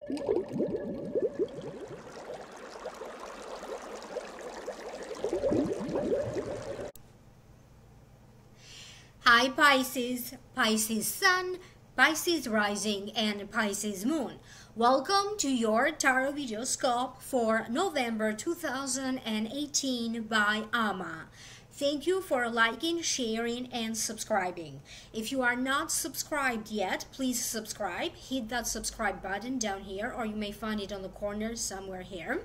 Hi Pisces, Pisces Sun, Pisces Rising and Pisces Moon. Welcome to your Tarot Videoscope for November 2018 by Ama. Thank you for liking, sharing and subscribing. If you are not subscribed yet, please subscribe. Hit that subscribe button down here, or you may find it on the corner somewhere here.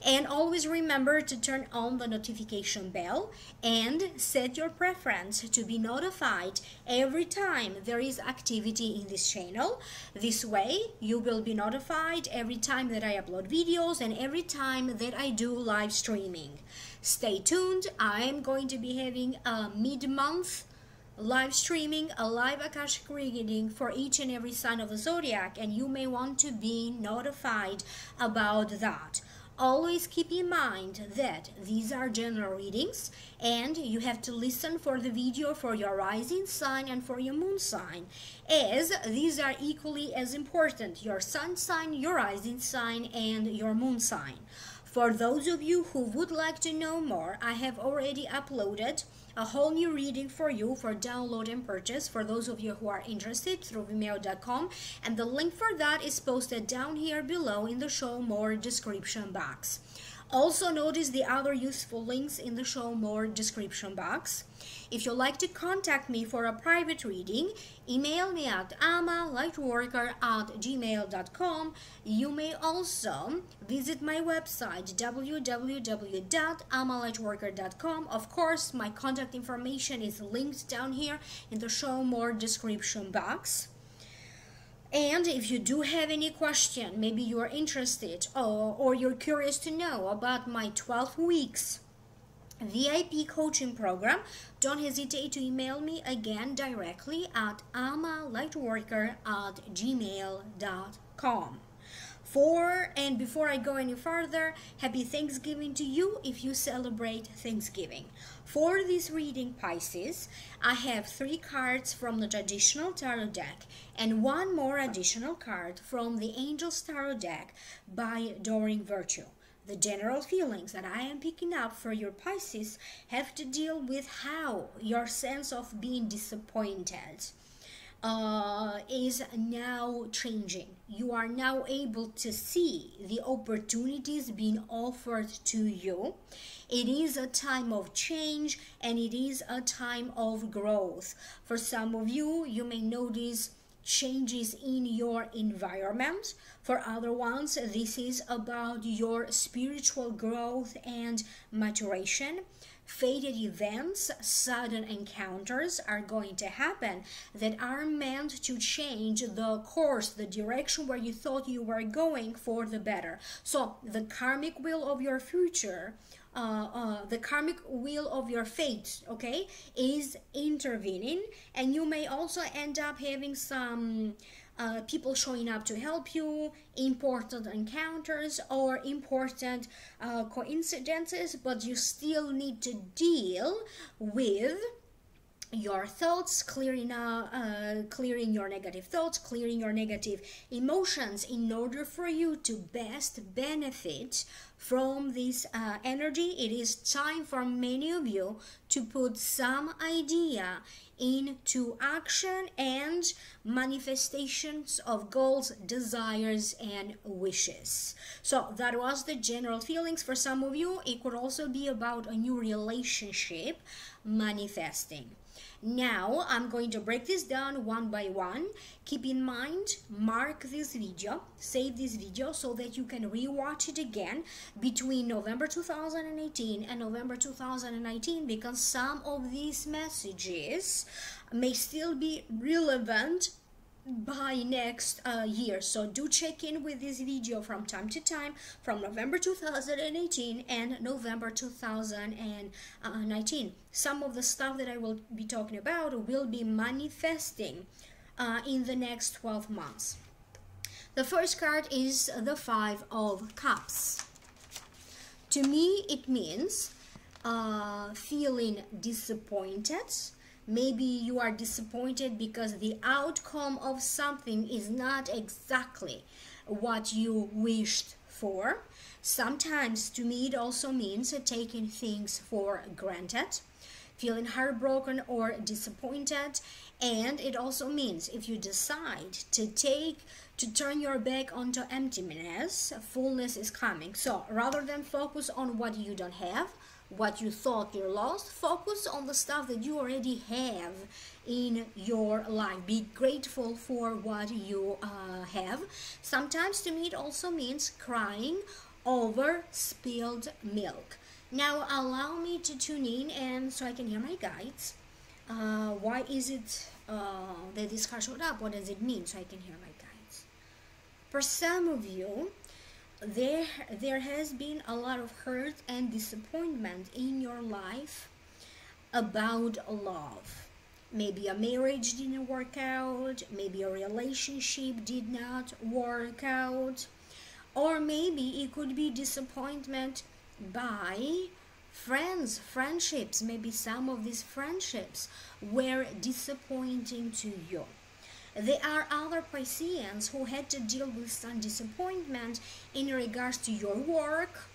And always remember to turn on the notification bell and set your preference to be notified every time there is activity in this channel. This way you will be notified every time that I upload videos and every time that I do live streaming. Stay tuned. I am going to be having a mid-month live streaming, a live Akashic reading for each and every sign of the zodiac, and you may want to be notified about that. Always keep in mind that these are general readings and you have to listen for the video for your rising sign and for your moon sign, as these are equally as important: your sun sign, your rising sign and your moon sign. For those of you who would like to know more, I have already uploaded a whole new reading for you for download and purchase for those of you who are interested through vimeo.com, and the link for that is posted down here below in the show more description box. Also notice the other useful links in the show more description box. If you'd like to contact me for a private reading, email me at amalightworker@gmail.com. You may also visit my website www.amalightworker.com. Of course, my contact information is linked down here in the show more description box. And if you do have any question, maybe you are interested or you're curious to know about my 12 weeks VIP coaching program, don't hesitate to email me again directly at amalightworker@gmail.com. And before I go any further, happy Thanksgiving to you if you celebrate Thanksgiving. For this reading, Pisces, I have 3 cards from the traditional tarot deck and 1 more additional card from the Angels Tarot deck by Doreen Virtue. The general feelings that I am picking up for your Pisces have to deal with how your sense of being disappointed is now changing. You are now able to see the opportunities being offered to you. It is a time of change and it is a time of growth. For some of you, you may notice changes in your environment. For other ones, this is about your spiritual growth and maturation. Fated events, sudden encounters are going to happen that are meant to change the course, the direction where you thought you were going for the better. So the karmic wheel of your future, the karmic wheel of your fate, okay, is intervening, and you may also end up having some people showing up to help you, important encounters or important coincidences, but you still need to deal with your thoughts, clearing your negative thoughts, clearing your negative emotions in order for you to best benefit from this energy. It is time for many of you to put some idea into action and manifestations of goals, desires, and wishes. So that was the general feelings for some of you. It could also be about a new relationship manifesting. Now I'm going to break this down one by one. Keep in mind, mark this video, save this video so that you can rewatch it again between November 2018 and November 2019, because some of these messages may still be relevant by next year. So do check in with this video from time to time from November 2018 and November 2019. Some of the stuff that I will be talking about will be manifesting in the next 12 months. The first card is the 5 of Cups. To me, it means feeling disappointed. Maybe you are disappointed because the outcome of something is not exactly what you wished for. Sometimes to me it also means taking things for granted, feeling heartbroken or disappointed. And it also means if you decide to turn your back onto emptiness, fullness is coming. So rather than focus on what you don't have, what you thought you lost, focus on the stuff that you already have in your life. Be grateful for what you have. Sometimes to me it also means crying over spilled milk. Now allow me to tune in and so I can hear my guides. Why is it that this card showed up? What does it mean? So I can hear my guides. For some of you, there has been a lot of hurt and disappointment in your life about love. Maybe a marriage didn't work out, maybe a relationship did not work out, or maybe it could be disappointment by friendships. Maybe some of these friendships were disappointing to you. There are other Pisceans who had to deal with some disappointment in regards to your work.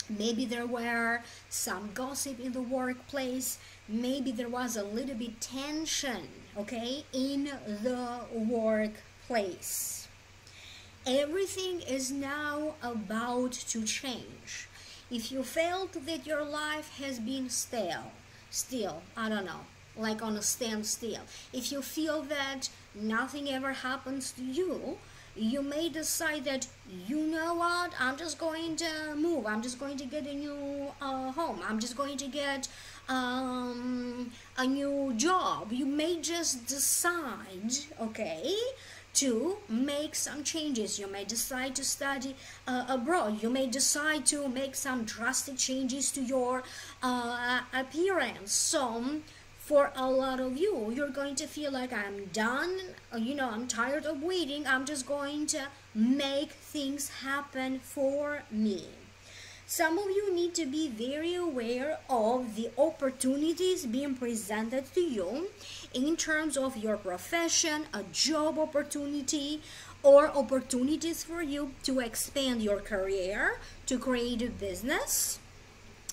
Maybe there were some gossip in the workplace. Maybe there was a little bit tension, okay, in the workplace. Everything is now about to change. If you felt that your life has been still, I don't know, like on a standstill, if you feel that nothing ever happens to you, you may decide that, you know what, I'm just going to move, I'm just going to get a new home, I'm just going to get a new job. You may just decide, okay, to make some changes. You may decide to study abroad. You may decide to make some drastic changes to your appearance. So for a lot of you, you're going to feel like, I'm done, I'm tired of waiting, I'm just going to make things happen for me. Some of you need to be very aware of the opportunities being presented to you in terms of your profession, a job opportunity, or opportunities for you to expand your career, to create a business,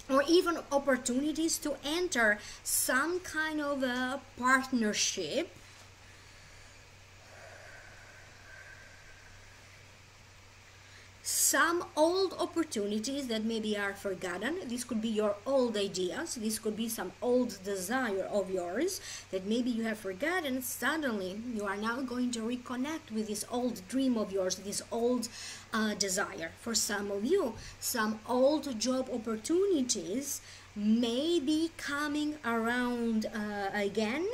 or even opportunities to enter some kind of a partnership. Some old opportunities that maybe are forgotten. This could be your old ideas. This could be some old desire of yours that maybe you have forgotten. Suddenly, you are now going to reconnect with this old dream of yours, this old desire. For some of you, some old job opportunities may be coming around again.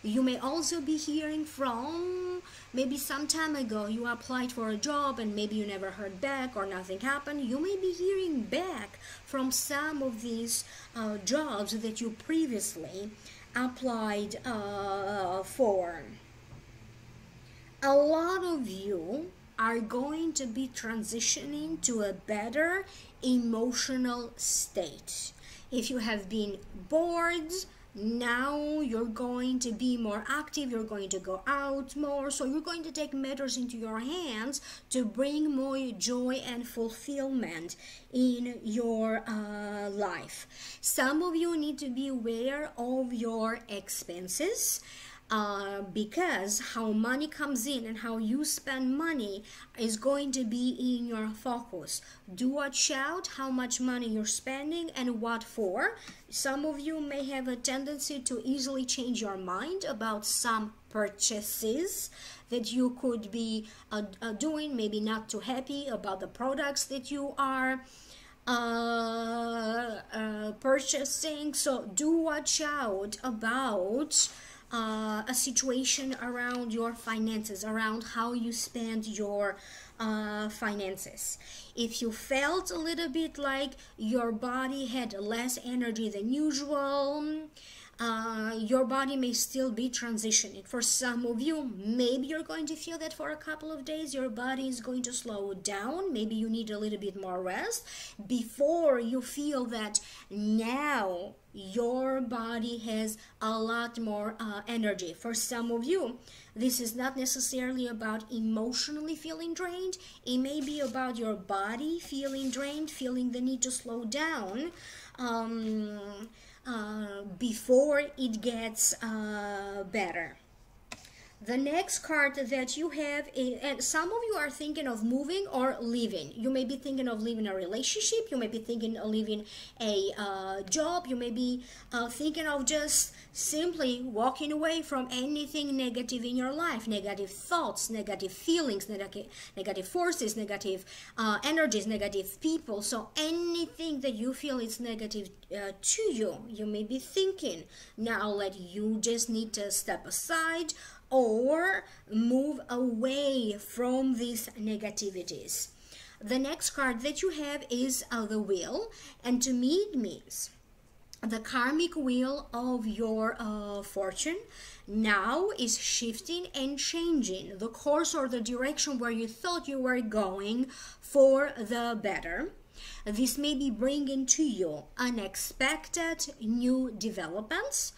You may also be hearing from, maybe some time ago you applied for a job and maybe you never heard back or nothing happened. You may be hearing back from some of these jobs that you previously applied for. A lot of you are going to be transitioning to a better emotional state. If you have been bored, now you're going to be more active, you're going to go out more, so you're going to take matters into your hands to bring more joy and fulfillment in your life. Some of you need to be aware of your expenses. Because how money comes in and how you spend money is going to be in your focus. Do watch out how much money you're spending and what for. Some of you may have a tendency to easily change your mind about some purchases that you could be doing, maybe not too happy about the products that you are purchasing. So do watch out about a situation around your finances, around how you spend your finances. If you felt a little bit like your body had less energy than usual, your body may still be transitioning. For some of you, maybe you're going to feel that for a couple of days your body is going to slow down. Maybe you need a little bit more rest before you feel that now your body has a lot more energy. For some of you, this is not necessarily about emotionally feeling drained. It may be about your body feeling drained, feeling the need to slow down before it gets better. The next card that you have is, and some of you are thinking of moving or leaving. You may be thinking of leaving a relationship. You may be thinking of leaving a job. You may be thinking of just simply walking away from anything negative in your life. Negative thoughts, negative feelings, negative forces, negative energies, negative people. So anything that you feel is negative to you, you may be thinking now that you just need to step aside or move away from these negativities. The next card that you have is the wheel, and to me it means the karmic wheel of your fortune now is shifting and changing the course or the direction where you thought you were going for the better. This may be bringing to you unexpected new developments,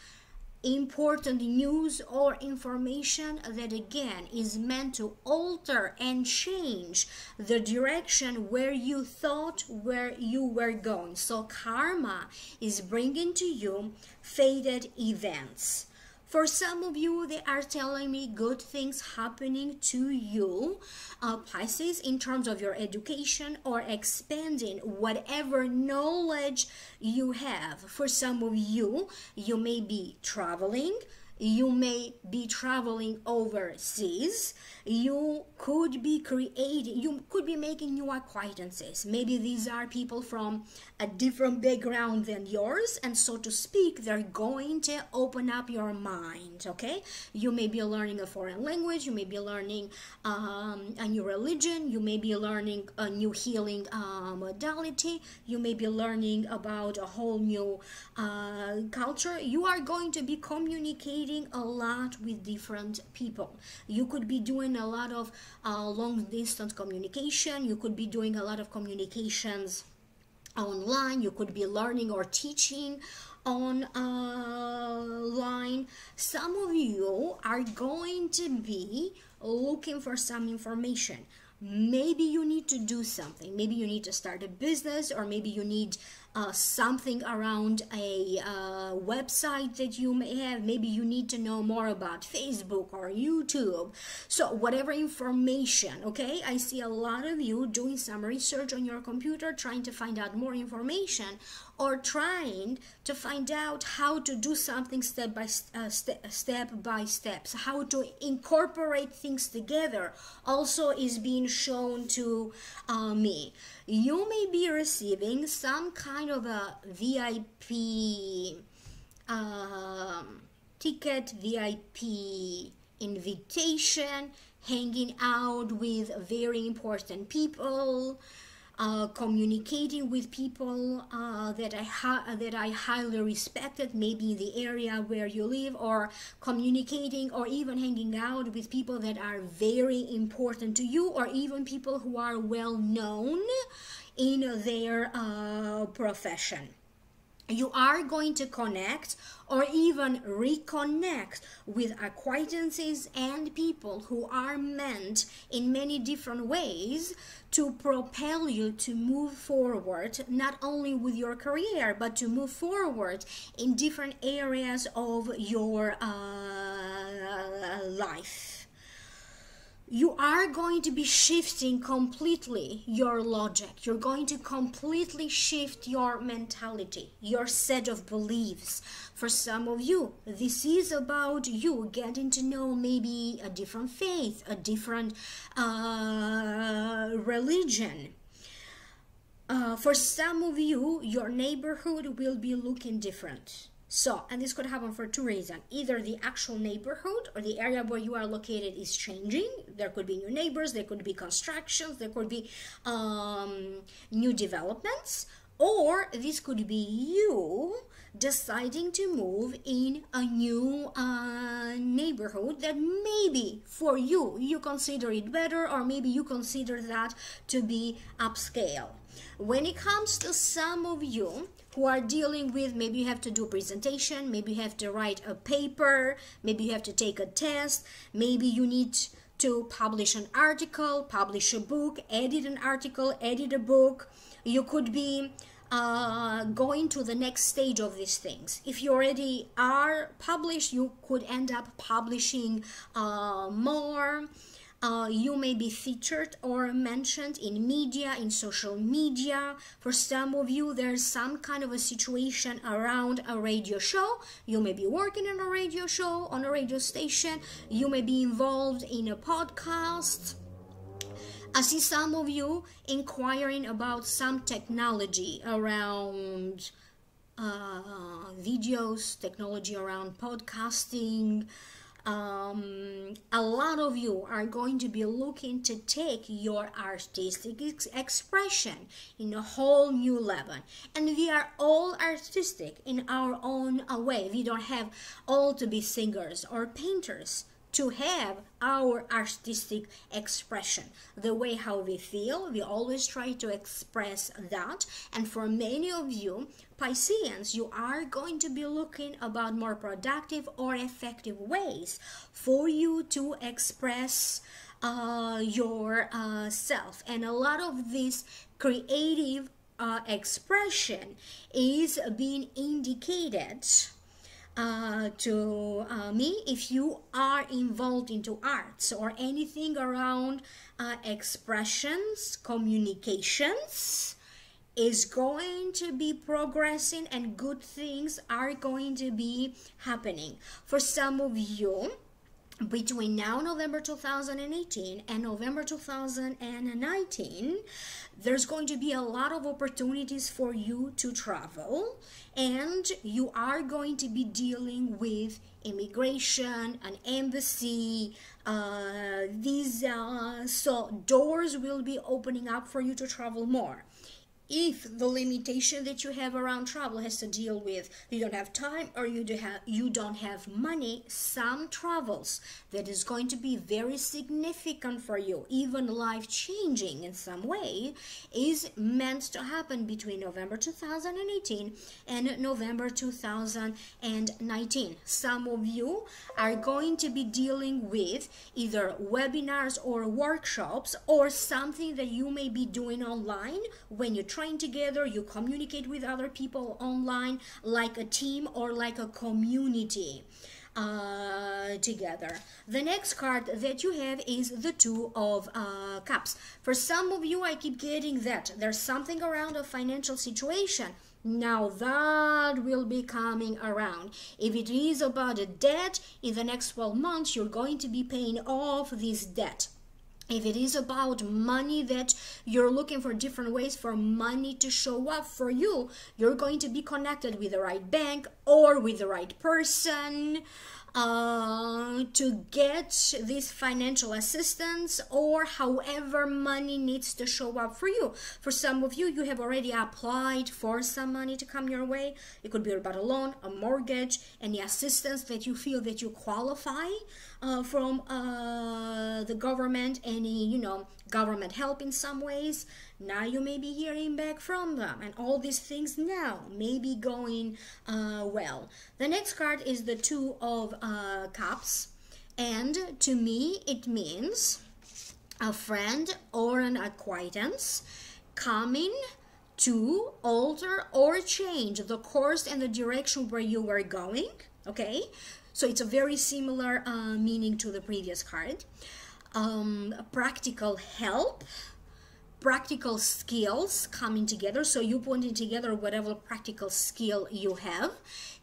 important news or information that again is meant to alter and change the direction where you thought where you were going. So karma is bringing to you fated events. For some of you, they are telling me good things happening to you, Pisces, in terms of your education or expanding whatever knowledge you have. For some of you, you may be traveling. You may be traveling overseas. You could be creating, you could be making new acquaintances. Maybe these are people from a different background than yours, and so to speak, they're going to open up your mind, okay? You may be learning a foreign language. You may be learning a new religion. You may be learning a new healing modality. You may be learning about a whole new culture. You are going to be communicating a lot with different people. You could be doing a lot of long distance communication. You could be doing a lot of communications online. You could be learning or teaching online. Some of you are going to be looking for some information. Maybe you need to do something. Maybe you need to start a business, or maybe you need something around a website that you may have. Maybe you need to know more about Facebook or YouTube. So whatever information, okay? I see a lot of you doing some research on your computer, trying to find out more information, or trying to find out how to do something step by step, so how to incorporate things together also is being shown to me. You may be receiving some kind of a VIP ticket, VIP invitation, hanging out with very important people, communicating with people that I highly respected, maybe in the area where you live, or communicating or even hanging out with people that are very important to you, or even people who are well known in their profession. You are going to connect or even reconnect with acquaintances and people who are meant in many different ways to propel you to move forward, not only with your career, but to move forward in different areas of your life. You are going to be shifting completely your logic. You're going to completely shift your mentality, your set of beliefs. For some of you, this is about you getting to know maybe a different faith, a different religion. For some of you, your neighborhood will be looking different. So, and this could happen for two reasons. Either the actual neighborhood or the area where you are located is changing. There could be new neighbors, there could be constructions, there could be new developments. Or this could be you deciding to move in a new neighborhood that maybe for you, you consider it better, or maybe you consider that to be upscale. When it comes to some of you who are dealing with, maybe you have to do a presentation, maybe you have to write a paper, maybe you have to take a test, maybe you need to publish an article, publish a book, edit an article, edit a book. You could be going to the next stage of these things. If you already are published, you could end up publishing more. You may be featured or mentioned in media, in social media. For some of you, there's some kind of a situation around a radio show. You may be working on a radio show, on a radio station. You may be involved in a podcast. I see some of you inquiring about some technology around videos, technology around podcasting. A lot of you are going to be looking to take your artistic expression in a whole new level. And we are all artistic in our own way. We don't have all to be singers or painters to have our artistic expression. The way how we feel, we always try to express that. And for many of you, Pisceans, you are going to be looking about more productive or effective ways for you to express yourself. And a lot of this creative expression is being indicated to me if you are involved into arts or anything around expressions, communications is going to be progressing, and good things are going to be happening. For some of you, between now, November 2018 and November 2019, there's going to be a lot of opportunities for you to travel, and you are going to be dealing with immigration, an embassy, visa, so doors will be opening up for you to travel more. If the limitation that you have around travel has to deal with you don't have time or you don't have money, some travels that is going to be very significant for you, even life-changing in some way, is meant to happen between November 2018 and November 2019. Some of you are going to be dealing with either webinars or workshops or something that you may be doing online. When you train together, you communicate with other people online like a team or like a community together. The next card that you have is the Two of Cups. For some of you, I keep getting that there's something around a financial situation. Now that will be coming around. If it is about a debt, in the next 12 months, you're going to be paying off this debt. If it is about money that you're looking for different ways for money to show up for you, you're going to be connected with the right bank or with the right person to get this financial assistance, or however money needs to show up for you. For some of you, you have already applied for some money to come your way. It could be about a loan, a mortgage, any assistance that you feel that you qualify from the government, any government help in some ways. Now you may be hearing back from them, and all these things now may be going well. The next card is the Two of Cups, and to me it means a friend or an acquaintance coming to alter or change the course and the direction where you were going. Okay, so it's a very similar meaning to the previous card. Practical help, practical skills coming together. So you putting together whatever practical skill you have,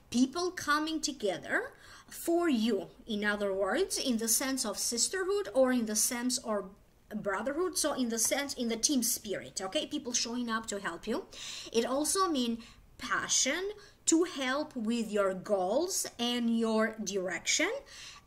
people coming together for you, in other words, in the sense of sisterhood or in the sense or brotherhood, so in the sense, in the team spirit, okay, people showing up to help you. It also means passion to help with your goals and your direction.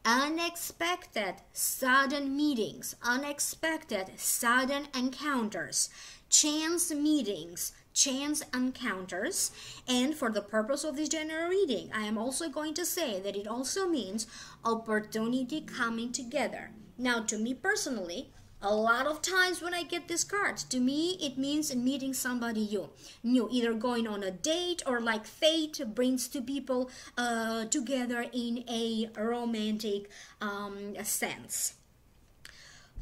Unexpected sudden meetings, unexpected sudden encounters, chance meetings, chance encounters. And for the purpose of this general reading, I am also going to say that it also means opportunity coming together. Now, to me personally, a lot of times when I get this card, to me it means meeting somebody new, either going on a date or like fate brings two people together in a romantic sense.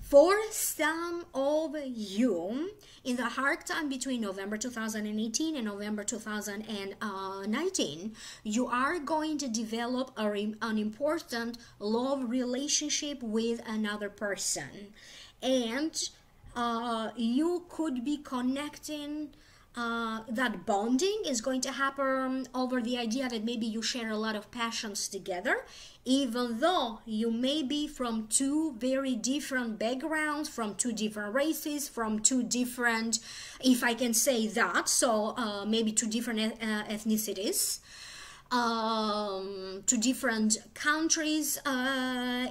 For some of you, in the hard time between November 2018 and November 2019, you are going to develop an important love relationship with another person. And you could be connecting, that bonding is going to happen over the idea that maybe you share a lot of passions together, even though you may be from two very different backgrounds, from two different races, from two different, if I can say that, so maybe two different ethnicities. To different countries,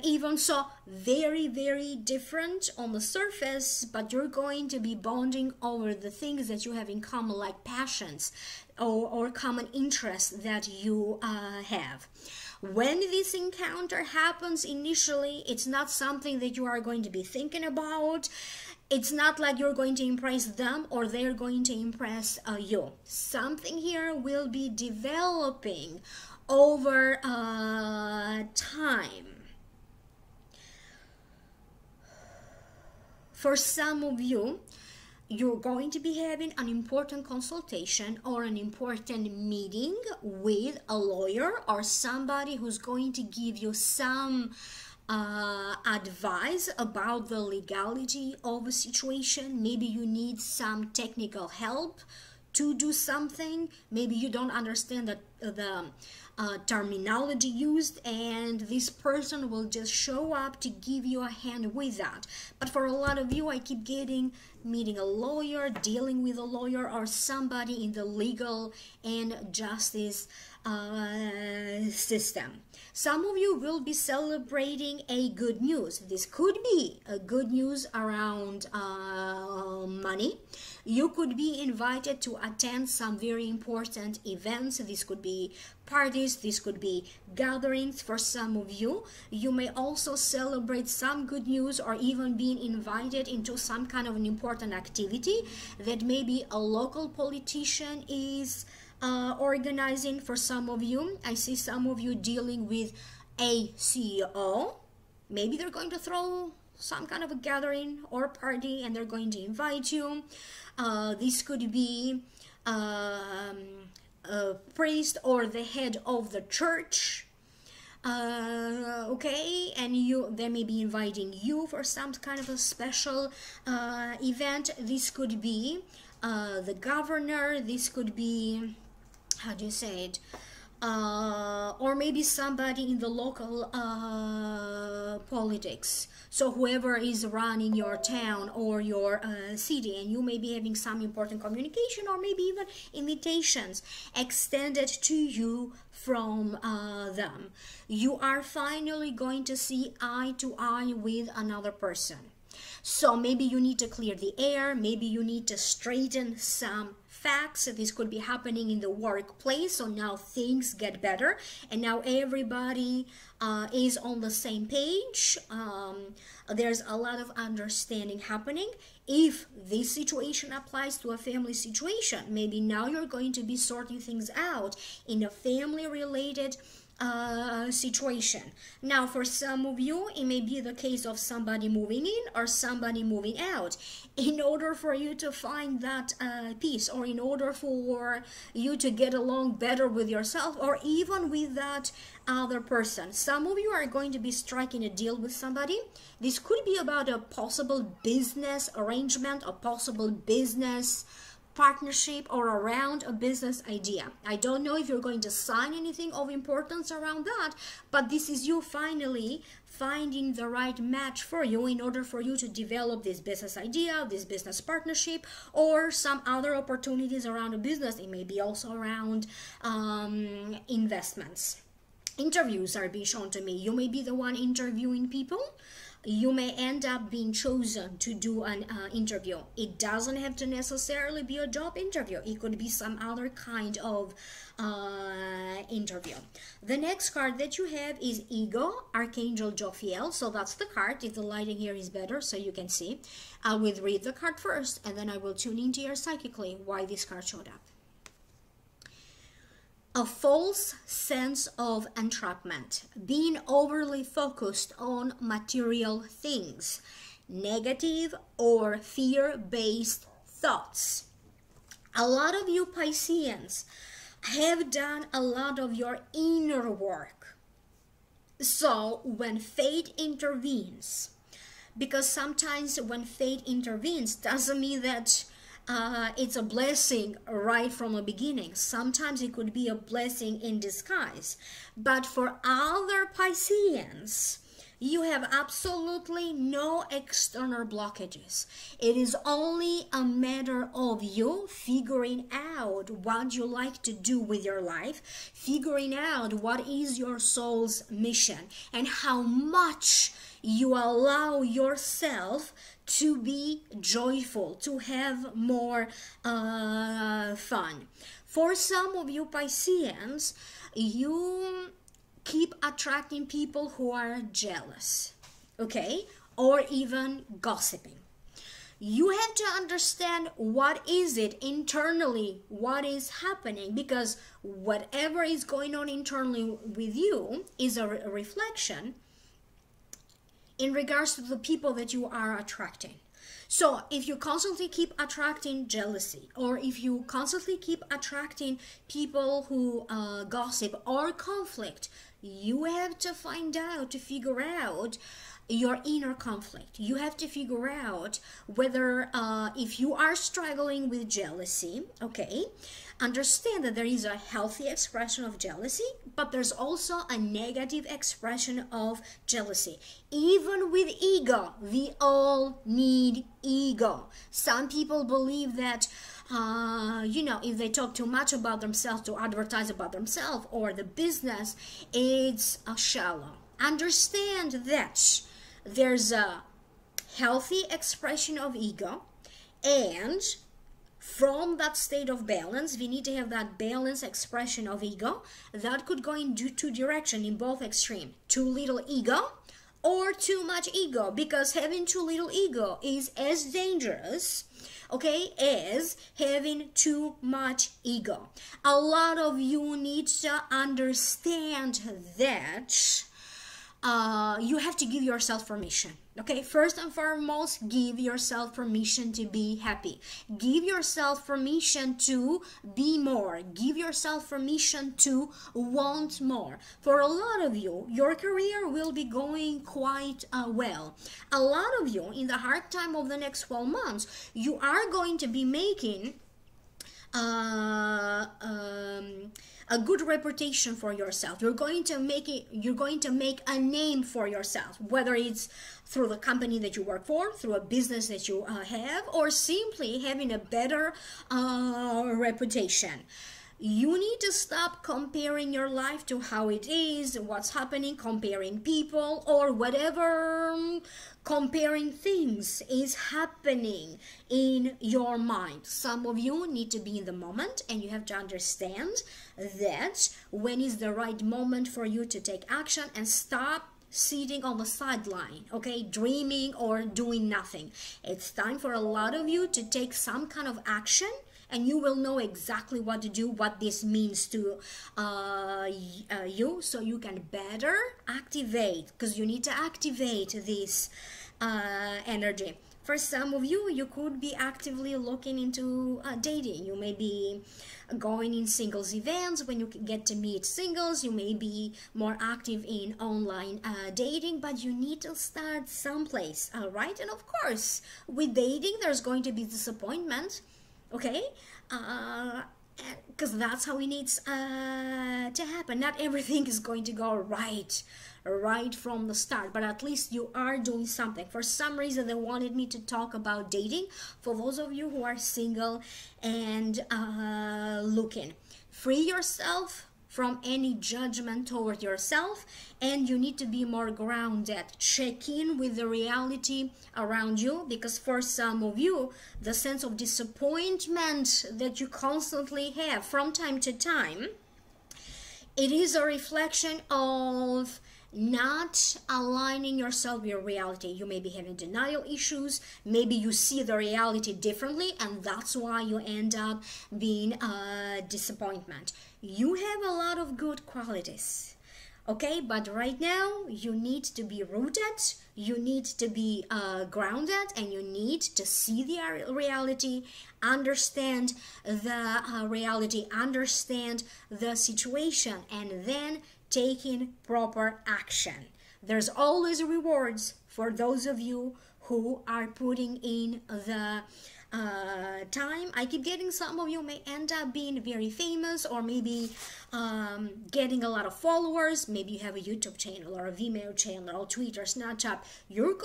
even so, very different on the surface, but you're going to be bonding over the things that you have in common, like passions or common interests that you have. When this encounter happens initially, it's not something that you are going to be thinking about. It's not like you're going to impress them or they're going to impress you. Something here will be developing over time. For some of you, you're going to be having an important consultation or an important meeting with a lawyer or somebody who's going to give you some advice about the legality of a situation. Maybe you need some technical help to do something. Maybe you don't understand the terminology used, and this person will just show up to give you a hand with that. But for a lot of you, I keep getting meeting a lawyer, dealing with a lawyer, or somebody in the legal and justice system. Some of you will be celebrating a good news. This could be a good news around money. You could be invited to attend some very important events. This could be parties, this could be gatherings for some of you. You may also celebrate some good news or even being invited into some kind of an important activity that maybe a local politician is organizing for some of you. I see some of you dealing with a CEO. Maybe they're going to throw some kind of a gathering or party and they're going to invite you. This could be a priest or the head of the church. Okay, and they may be inviting you for some kind of a special event. This could be the governor. This could be, how do you say it, or maybe somebody in the local politics. So whoever is running your town or your city, and you may be having some important communication or maybe even invitations extended to you from them. You are finally going to see eye to eye with another person. So maybe you need to clear the air, maybe you need to straighten some facts. This could be happening in the workplace, so now things get better and now everybody is on the same page. There's a lot of understanding happening. If this situation applies to a family situation, maybe now you're going to be sorting things out in a family related situation. Now for some of you, it may be the case of somebody moving in or somebody moving out. In order for you to find that peace, or in order for you to get along better with yourself or even with that other person, some of you are going to be striking a deal with somebody. This could be about a possible business arrangement, a possible business partnership, or around a business idea. I don't know if you're going to sign anything of importance around that, but this is you finally finding the right match for you in order for you to develop this business idea, this business partnership, or some other opportunities around a business. It may be also around investments. Interviews are being shown to me. You may be the one interviewing people. you may end up being chosen to do an interview. It doesn't have to necessarily be a job interview. It could be some other kind of interview. The next card that you have is Ego, Archangel Jophiel. So that's the card. If the lighting here is better so you can see, I will read the card first and then I will tune into your psychically why this card showed up. A false sense of entrapment, being overly focused on material things, negative or fear-based thoughts. A lot of you Pisceans have done a lot of your inner work. So when fate intervenes, because sometimes when fate intervenes doesn't mean that it's a blessing right from the beginning. Sometimes it could be a blessing in disguise. But for other Pisceans, you have absolutely no external blockages. It is only a matter of you figuring out what you like to do with your life, figuring out what is your soul's mission, and how much you allow yourself to be joyful, to have more fun. For some of you Pisceans, you keep attracting people who are jealous, okay, or even gossiping. You have to understand what is it internally, what is happening, because whatever is going on internally with you is a reflection in regards to the people that you are attracting. So if you constantly keep attracting jealousy, or if you constantly keep attracting people who gossip or conflict, you have to find out, to figure out your inner conflict. You have to figure out whether if you are struggling with jealousy, okay, understand that there is a healthy expression of jealousy, but there's also a negative expression of jealousy. Even with ego, we all need ego. Some people believe that you know, if they talk too much about themselves, to advertise about themselves or the business, it's shallow. Understand that there's a healthy expression of ego, and from that state of balance, we need to have that balanced expression of ego that could go in two directions, in both extreme. Too little ego or too much ego, because having too little ego is as dangerous, okay, as having too much ego. A lot of you need to understand that you have to give yourself permission. Okay, first and foremost, give yourself permission to be happy. Give yourself permission to be more. Give yourself permission to want more. For a lot of you, your career will be going quite well. A lot of you, in the hard time of the next 12 months, you are going to be making a good reputation for yourself. You're going to make a name for yourself, whether it's through the company that you work for, through a business that you have, or simply having a better reputation. You need to stop comparing your life to how it is, what's happening, comparing people or whatever comparing things is happening in your mind. Some of you need to be in the moment, and you have to understand that when is the right moment for you to take action and stop sitting on the sideline, okay, dreaming or doing nothing. It's time for a lot of you to take some kind of action, and you will know exactly what to do, what this means to you, so you can better activate, because you need to activate this energy. For some of you, you could be actively looking into dating. You may be going in singles events when you get to meet singles. You may be more active in online dating, but you need to start someplace, right? And of course, with dating, there's going to be disappointment, okay? Because that's how it needs to happen. Not everything is going to go right from the start, but at least you are doing something. For some reason, they wanted me to talk about dating. For those of you who are single and looking, free yourself from any judgment toward yourself, and you need to be more grounded. Check in with the reality around you, because for some of you, the sense of disappointment that you constantly have from time to time, it is a reflection of not aligning yourself with reality. You may be having denial issues, maybe you see the reality differently, and that's why you end up being a disappointment. You have a lot of good qualities, okay, but right now you need to be rooted, you need to be grounded, and you need to see the reality, understand the reality, understand the situation, and then taking proper action. There's always rewards for those of you who are putting in the time. I keep getting some of you may end up being very famous, or maybe getting a lot of followers. Maybe you have a YouTube channel or a Vimeo channel or Twitter, Snapchat. Your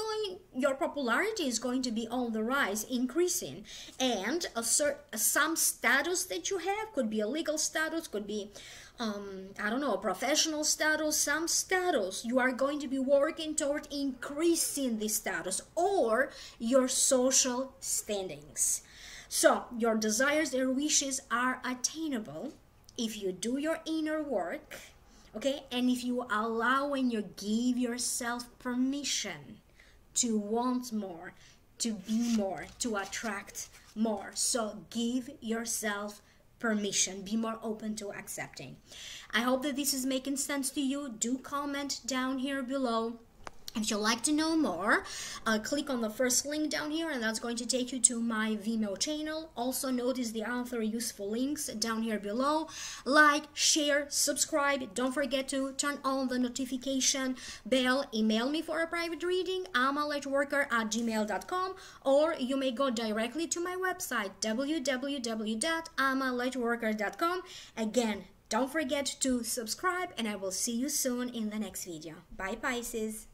popularity is going to be on the rise, increasing, and some status that you have could be a legal status, could be I don't know, a professional status, some status. You are going to be working toward increasing this status or your social standings. So your desires, your wishes are attainable if you do your inner work, okay? And if you allow and you give yourself permission to want more, to be more, to attract more. So give yourself permission, be more open to accepting. I hope that this is making sense to you. Do comment down here below. If you'd like to know more, click on the first link down here, and that's going to take you to my Vimeo channel. Also notice the other useful links down here below. Like, share, subscribe. Don't forget to turn on the notification bell. Email me for a private reading, amalightworker@gmail.com, or you may go directly to my website, www.amalightworker.com. Again, don't forget to subscribe, and I will see you soon in the next video. Bye, Pisces.